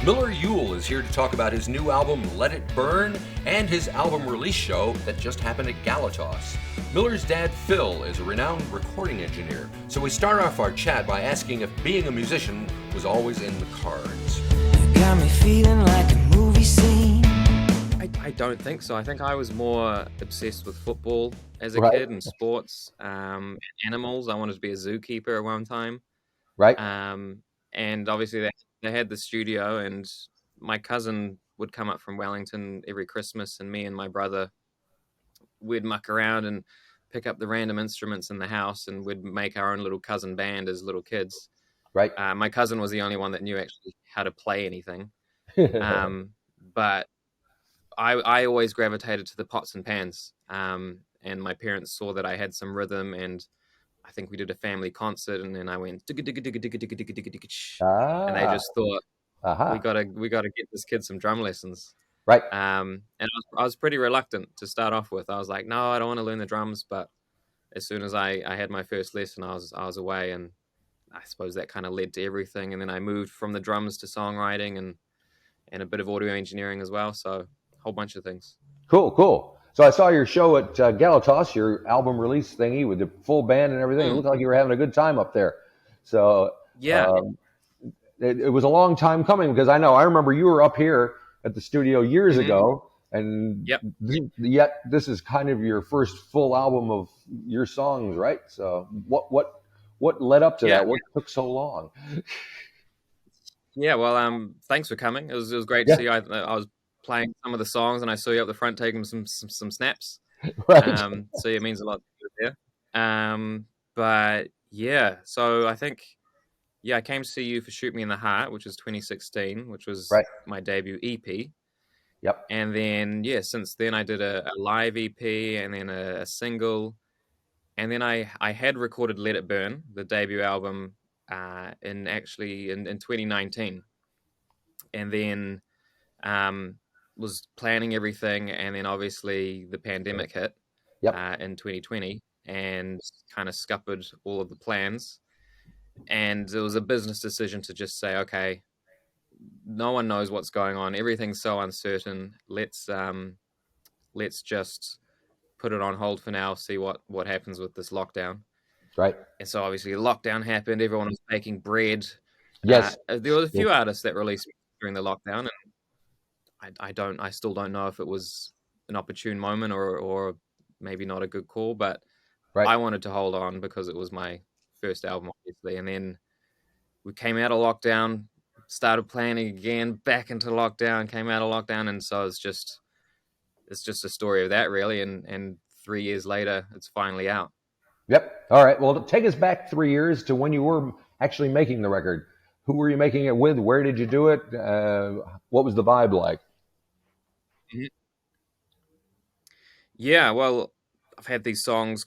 Miller Yule is here to talk about his new album, Let It Burn, and his album release show that just happened at Galatos. Miller's dad, Phil, is a renowned recording engineer, so we start off our chat by asking if being a musician was always in the cards. You got me feeling like a movie scene. I don't think so. I think I was more obsessed with football as a Right. kid and sports, animals. I wanted to be a zookeeper at one time. Right. And obviously they had the studio, and my cousin would come up from Wellington every Christmas, and me and my brother, we'd muck around and pick up the random instruments in the house, and we'd make our own little cousin band as little kids. Right. My cousin was the only one that knew actually how to play anything. But I always gravitated to the pots and pans. And my parents saw that I had some rhythm, and I think we did a family concert, and then I went digga digga digga digga digga digga digga digga, and they just thought, we gotta get this kid some drum lessons. Right. And I was pretty reluctant to start off with. I was like, no, I don't want to learn the drums. But as soon as I had my first lesson, I was away, and I suppose that kind of led to everything. And then I moved from the drums to songwriting and a bit of audio engineering as well. So a whole bunch of things. Cool. So I saw your show at Galatos, your album release thingy with the full band and everything. It looked like you were having a good time up there. So yeah, it was a long time coming, because I remember you were up here at the studio years ago, and yet this is kind of your first full album of your songs, right? So what led up to that? What took so long? Yeah, well, thanks for coming. It was great to see you. I was playing some of the songs, and I saw you up the front taking some snaps. Right. So it means a lot to you there. But yeah, so I think, I came to see you for Shoot Me in the Heart, which was 2016, which was my debut EP. Yep. And then, since then I did a live EP, and then a single. And then I had recorded Let It Burn, the debut album, in 2019. And then was planning everything, and then obviously the pandemic hit in 2020 and kind of scuppered all of the plans. And it was a business decision to just say, okay, no one knows what's going on. Everything's so uncertain. Let's just put it on hold for now, see what happens with this lockdown. Right. And so obviously the lockdown happened. Everyone was baking bread. Yes. There were a few artists that released during the lockdown, and I still don't know if it was an opportune moment or maybe not a good call, but I wanted to hold on because it was my first album, obviously. And then we came out of lockdown, started planning again, back into lockdown, came out of lockdown. And so it's just a story of that, really. And 3 years later, it's finally out. Yep. All right. Well, take us back 3 years to when you were actually making the record. Who were you making it with? Where did you do it? What was the vibe like? Mm-hmm. Yeah, well, I've had these songs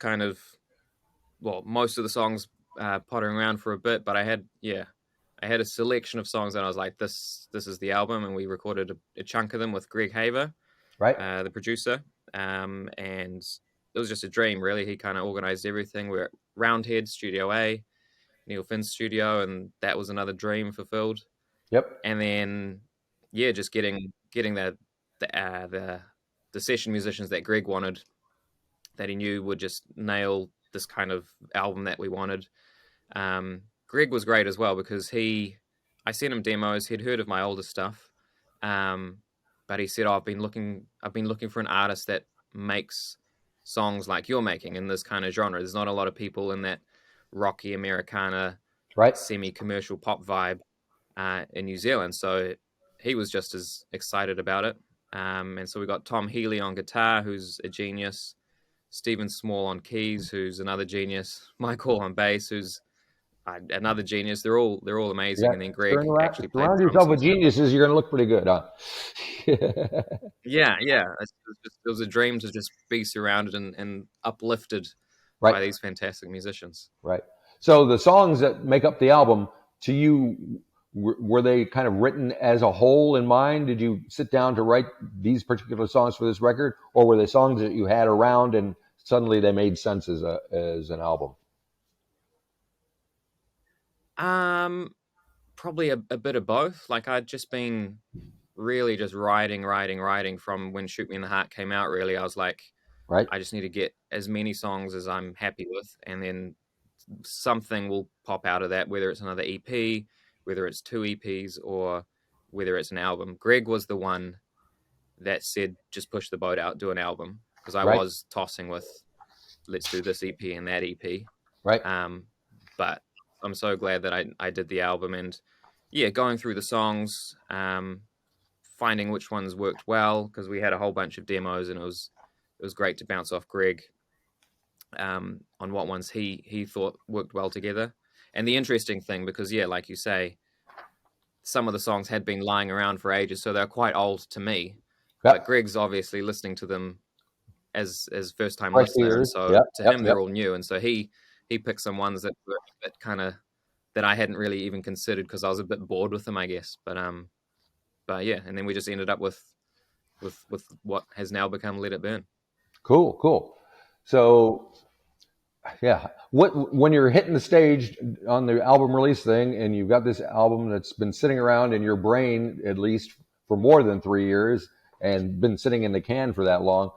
most of the songs pottering around for a bit, but I had a selection of songs that I was like, this is the album, and we recorded a chunk of them with Greg Haver, the producer, and it was just a dream, really. He kind of organized everything. We're at Roundhead, Studio A, Neil Finn's studio, and that was another dream fulfilled. Yep. And then, just getting the session musicians that Greg wanted, that he knew would just nail this kind of album that we wanted. Greg was great as well, because I sent him demos. He'd heard of my older stuff, but he said, I've been looking for an artist that makes songs like you're making in this kind of genre. There's not a lot of people in that rocky Americana, semi-commercial pop vibe in New Zealand. So he was just as excited about it. And so we got Tom Healy on guitar, who's a genius, Stephen Small on keys, who's another genius, Michael on bass, who's another genius. They're all amazing. Yeah. And then Greg actually played. Surround yourself with geniuses, you're going to look pretty good, huh? Yeah. It was a dream to just be surrounded and uplifted by these fantastic musicians. Right. So the songs that make up the album, to you, were they kind of written as a whole in mind? Did you sit down to write these particular songs for this record, or were they songs that you had around and suddenly they made sense as an album? Probably a bit of both. Like I'd just been really just writing from when Shoot Me in the Heart came out. Really, I was like, Right. I just need to get as many songs as I'm happy with, and then something will pop out of that, whether it's another EP, whether it's 2 EPs, or whether it's an album. Greg was the one that said, just push the boat out, do an album. Because I Right. was tossing with, let's do this EP and that EP. Right. But I'm so glad that I did the album, and yeah, going through the songs, finding which ones worked well, because we had a whole bunch of demos, and it was great to bounce off Greg on what ones he thought worked well together. And the interesting thing, because yeah, like you say, some of the songs had been lying around for ages, so they're quite old to me. Yep. But Greg's obviously listening to them as first time Fresh listener, and ears. so Yep, to yep, him they're all new, and so he picked some ones that were a bit kind of that I hadn't really even considered, because I was a bit bored with them, I guess. But yeah, and then we just ended up with what has now become Let It Burn. Cool. So, yeah, when you're hitting the stage on the album release thing, and you've got this album that's been sitting around in your brain at least for more than 3 years, and been sitting in the can for that long,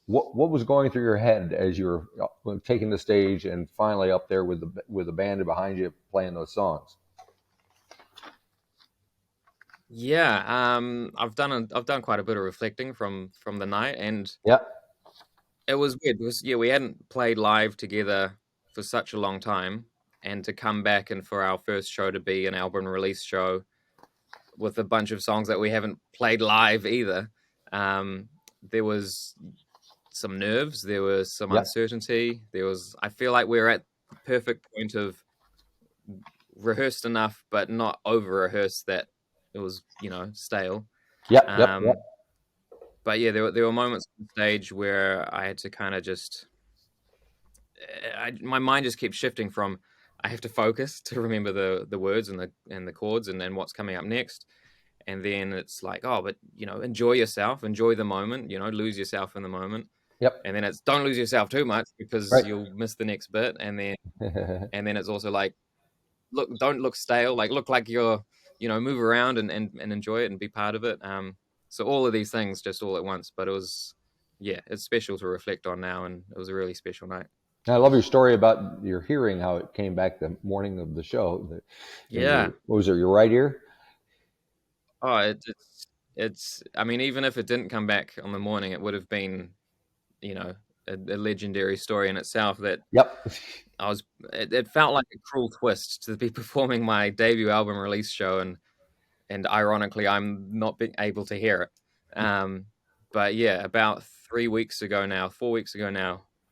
what was going through your head as you were taking the stage and finally up there with the band behind you playing those songs? Yeah, I've done quite a bit of reflecting from the night, and Yeah. it was weird because we hadn't played live together for such a long time, and to come back and for our first show to be an album release show with a bunch of songs that we haven't played live either, there was some nerves, there was some uncertainty, I feel like we're at the perfect point of rehearsed enough but not over rehearsed that it was stale. Yep. But yeah, there were moments on stage where I had to kind of just my mind just kept shifting from I have to focus to remember the words and the chords and then what's coming up next, and then it's like, oh, but enjoy yourself, enjoy the moment, lose yourself in the moment. Yep. And then it's don't lose yourself too much, because you'll miss the next bit, and then it's also like, don't look stale, look like you're move around and enjoy it and be part of it. So all of these things just all at once, but it was it's special to reflect on now, and it was a really special night. I love your story about your hearing, how it came back the morning of the show. What was it, your right ear? Oh, it's I mean, even if it didn't come back on the morning, it would have been a legendary story in itself. That it felt like a cruel twist to be performing my debut album release show, and ironically I'm not being able to hear it. But yeah, about 4 weeks ago now,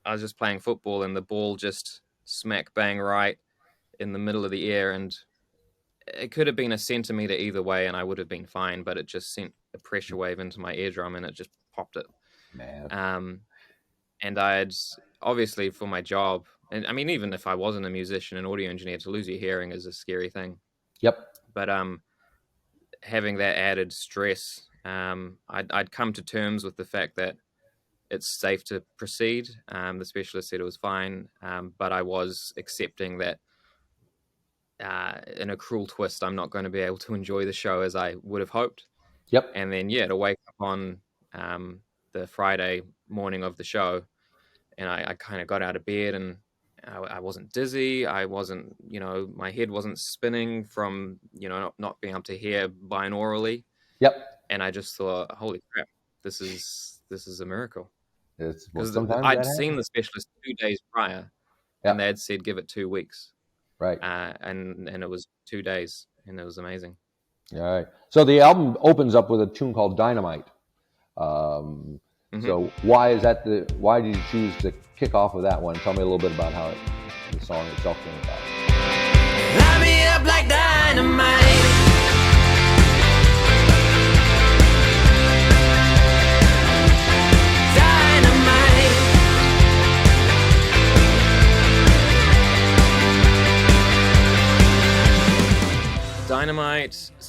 I was just playing football, and the ball just smack bang right in the middle of the air, and it could have been a centimeter either way and I would have been fine, but it just sent a pressure wave into my eardrum and it just popped it. Man. And I'd obviously, for my job, and I mean, even if I wasn't a musician and audio engineer, to lose your hearing is a scary thing. Yep. But having that added stress, I'd come to terms with the fact that it's safe to proceed. The specialist said it was fine, but I was accepting that in a cruel twist, I'm not going to be able to enjoy the show as I would have hoped. Yep. And then, to wake up on the Friday morning of the show, and I kind of got out of bed, and I wasn't dizzy. I wasn't, my head wasn't spinning from, not being able to hear binaurally. Yep. And I just thought, holy crap, this is a miracle. Because I'd seen the specialist 2 days prior, and they had said give it 2 weeks. Right. And it was 2 days, and it was amazing. All right. So the album opens up with a tune called Dynamite. So why did you choose to kick off with that one? Tell me a little bit about how the song itself came about. Light me up like dynamite.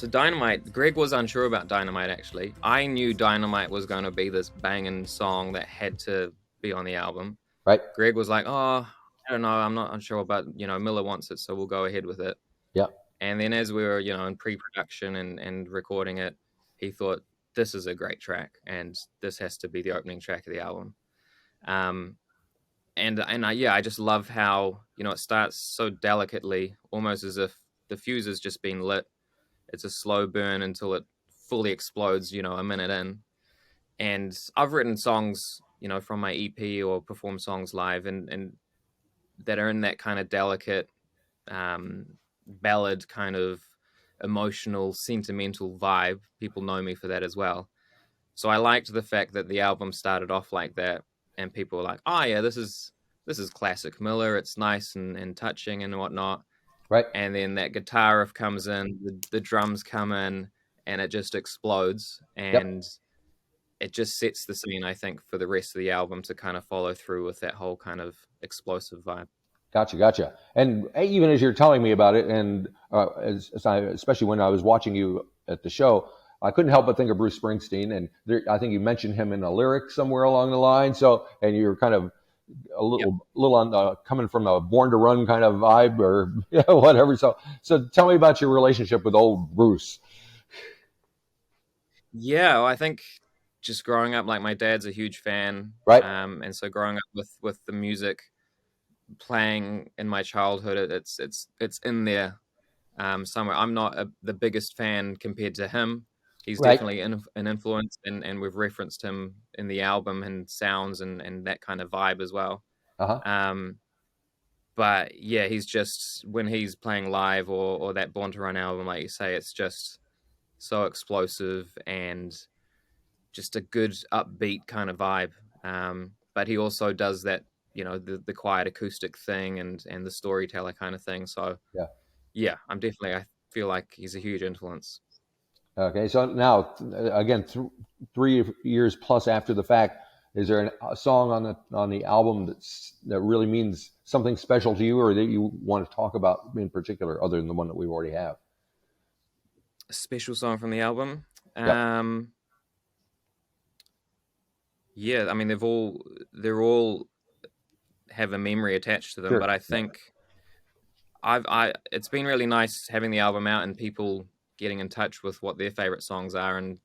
Dynamite, Greg was unsure about Dynamite, actually. I knew Dynamite was going to be this banging song that had to be on the album. Right. Greg was like, oh, I don't know, I'm not unsure, but, Miller wants it, so we'll go ahead with it. Yeah. And then as we were, in pre-production and recording it, he thought, this is a great track, and this has to be the opening track of the album. I just love how, it starts so delicately, almost as if the fuse has just been lit. It's a slow burn until it fully explodes, a minute in. And I've written songs, from my EP or performed songs live and that are in that kind of delicate ballad kind of emotional, sentimental vibe. People know me for that as well. So I liked the fact that the album started off like that, and people were like, "Oh yeah, this is classic Miller. It's nice and touching and whatnot." Right. And then that guitar riff comes in, the drums come in, and it just explodes, and it just sets the scene, I think, for the rest of the album to kind of follow through with that whole kind of explosive vibe. Gotcha. And even as you're telling me about it, and especially when I was watching you at the show, I couldn't help but think of Bruce Springsteen. And I think you mentioned him in a lyric somewhere along the line. So, and you're kind of a little on coming from a Born to Run kind of vibe, or whatever. So tell me about your relationship with old Bruce. Yeah, well, I think just growing up, like my dad's a huge fan, right? And so growing up with the music playing in my childhood, it's in there somewhere. I'm not the biggest fan compared to him. He's definitely an influence, and we've referenced him in the album and sounds and that kind of vibe as well. But yeah, he's just, when he's playing live or that Born to Run album, like you say, it's just so explosive and just a good upbeat kind of vibe. But he also does that, the quiet acoustic thing and the storyteller kind of thing. So yeah, I feel like he's a huge influence. Okay, so now again, 3 years plus after the fact, is there a song on the album that really means something special to you, or that you want to talk about in particular, other than the one that we already have? A special song from the album? Yeah, I mean they're all have a memory attached to them, but I think it's been really nice having the album out and people getting in touch with what their favorite songs are, and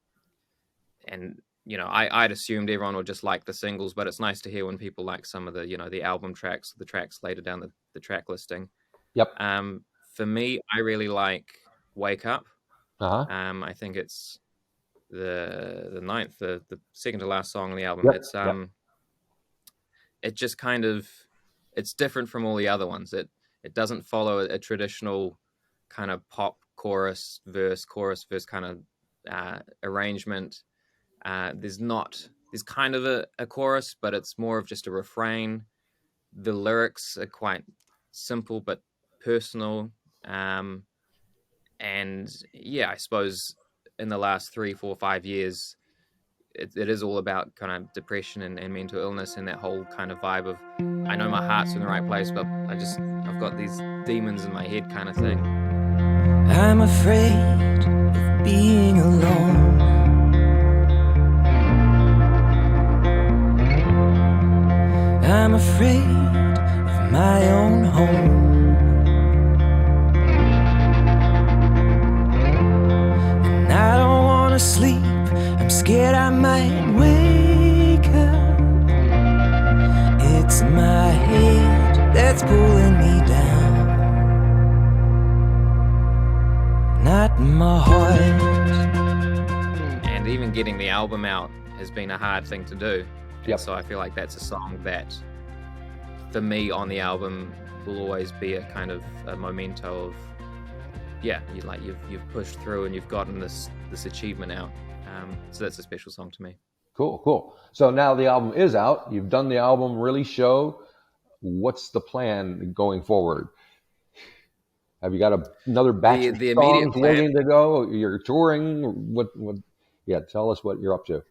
I'd assumed everyone would just like the singles, but it's nice to hear when people like some of the the album tracks, the tracks later down the track listing. For me, I really like Wake Up. I think it's the ninth, the second to last song on the album. It's it just kind of, it's different from all the other ones. It doesn't follow a traditional kind of pop chorus verse kind of arrangement. There's kind of a chorus, but it's more of just a refrain. The lyrics are quite simple but personal. And yeah, I suppose in the last 3, 4, 5 years, it is all about kind of depression and mental illness and that whole kind of vibe of, I know my heart's in the right place, but I've got these demons in my head kind of thing. I'm afraid of being alone. I'm afraid of my own home. And I don't want to sleep. I'm scared I might wake up. It's my head that's pulling me down, not my heart. And even getting the album out has been a hard thing to do. So I feel like that's a song that, for me, on the album will always be a kind of a memento of, you've pushed through and you've gotten this achievement out. So that's a special song to me. Cool. So now the album is out. You've done the album release show. What's the plan going forward? Have you got another batch of songs waiting to go? You're touring. What? Yeah, tell us what you're up to.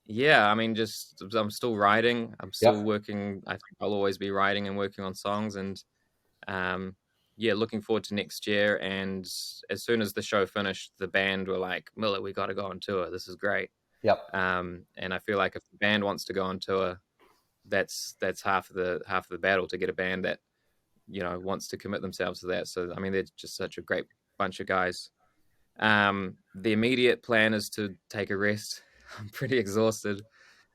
Yeah, I mean, I'm still writing. I'm still working. I think I'll always be writing and working on songs, and looking forward to next year. And as soon as the show finished, the band were like, "Miller, we got to go on tour. This is great." And I feel like if the band wants to go on tour, that's half of the battle, to get a band that wants to commit themselves to that. So I mean, they're just such a great bunch of guys. The immediate plan is to take a rest. I'm pretty exhausted.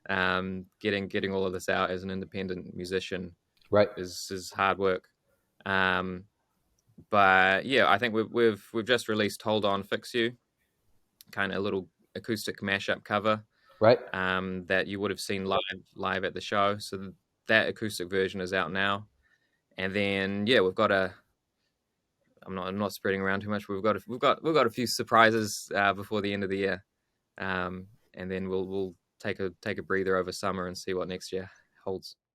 Getting all of this out as an independent musician, right, is hard work. But yeah, I think we've just released "Hold On, Fix You," kind of a little acoustic mashup cover, right. that you would have seen live at the show. So that acoustic version is out now, and then we've got I'm not spreading around too much. We've got a few surprises before the end of the year, and then we'll take a breather over summer and see what next year holds.